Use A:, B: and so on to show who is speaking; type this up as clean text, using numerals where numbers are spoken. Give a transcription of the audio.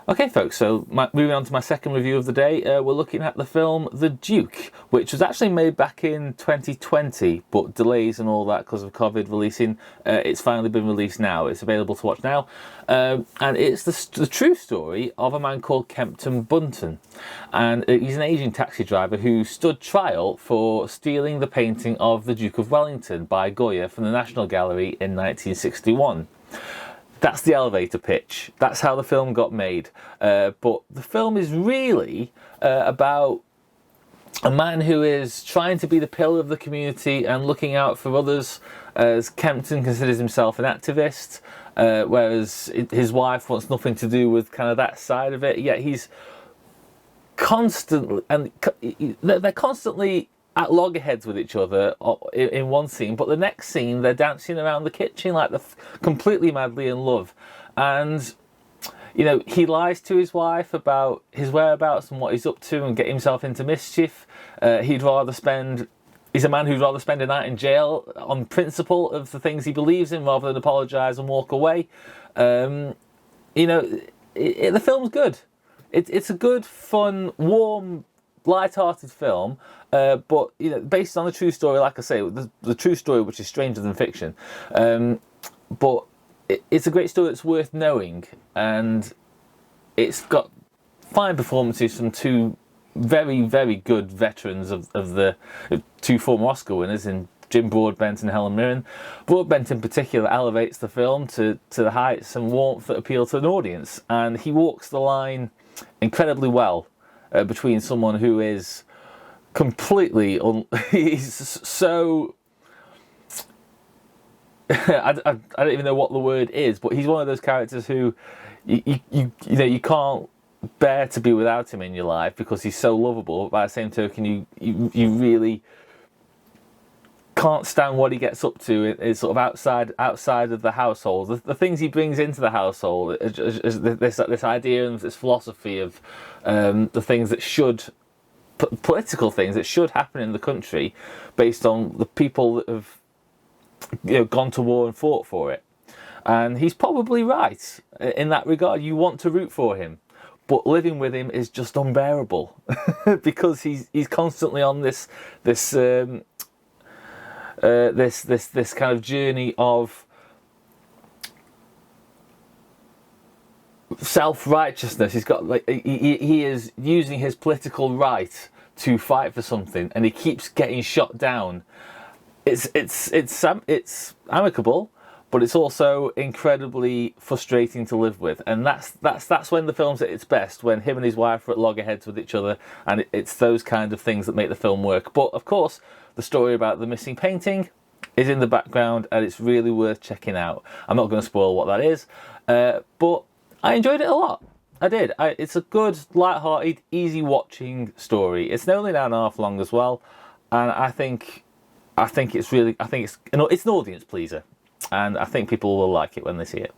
A: Okay folks, so moving on to my second review of the day, we're looking at the film The Duke, which was actually made back in 2020, but delays and all that because of COVID releasing. It's finally been released now. It's available to watch now. And it's the true story of a man called Kempton Bunton. And he's an Asian taxi driver who stood trial for stealing the painting of the Duke of Wellington by Goya from the National Gallery in 1961. That's the elevator pitch. That's how the film got made. But the film is really about a man who is trying to be the pillar of the community and looking out for others, as Kempton considers himself an activist, whereas his wife wants nothing to do with kind of that side of it. Yet he's constantly, and they're constantly at loggerheads with each other in one scene, but the next scene they're dancing around the kitchen like they're completely madly in love. And you know, he lies to his wife about his whereabouts and what he's up to and get himself into mischief. He's a man who'd rather spend a night in jail on principle of the things he believes in rather than apologise and walk away. You know, the film's good. It's a good, fun, warm, light-hearted film, but you know, based on the true story, like I say, the true story, which is stranger than fiction. But it's a great story that's worth knowing, and it's got fine performances from two very, very good veterans of the two former Oscar winners in Jim Broadbent and Helen Mirren. Broadbent in particular elevates the film to the heights and warmth that appeal to an audience, and he walks the line incredibly well between someone who is completely he's so I don't even know what the word is, but he's one of those characters who you know you can't bear to be without him in your life because he's so lovable. But by the same token, you really can't stand what he gets up to is sort of outside of the household. The things he brings into the household is this idea and this philosophy of the things that should, political things that should happen in the country, based on the people that have, you know, gone to war and fought for it. And he's probably right in that regard. You want to root for him, but living with him is just unbearable because he's constantly on this kind of journey of self-righteousness. He's got like he is using his political right to fight for something, and he keeps getting shot down. It's amicable, but it's also incredibly frustrating to live with, and that's when the film's at its best, when him and his wife are at loggerheads with each other, and it's those kind of things that make the film work. But of course, the story about the missing painting is in the background, and it's really worth checking out. I'm not going to spoil what that is, but I enjoyed it a lot. I did. It's a good, light-hearted, easy-watching story. It's only an hour and a half long as well, and I think it's an audience pleaser, and I think people will like it when they see it.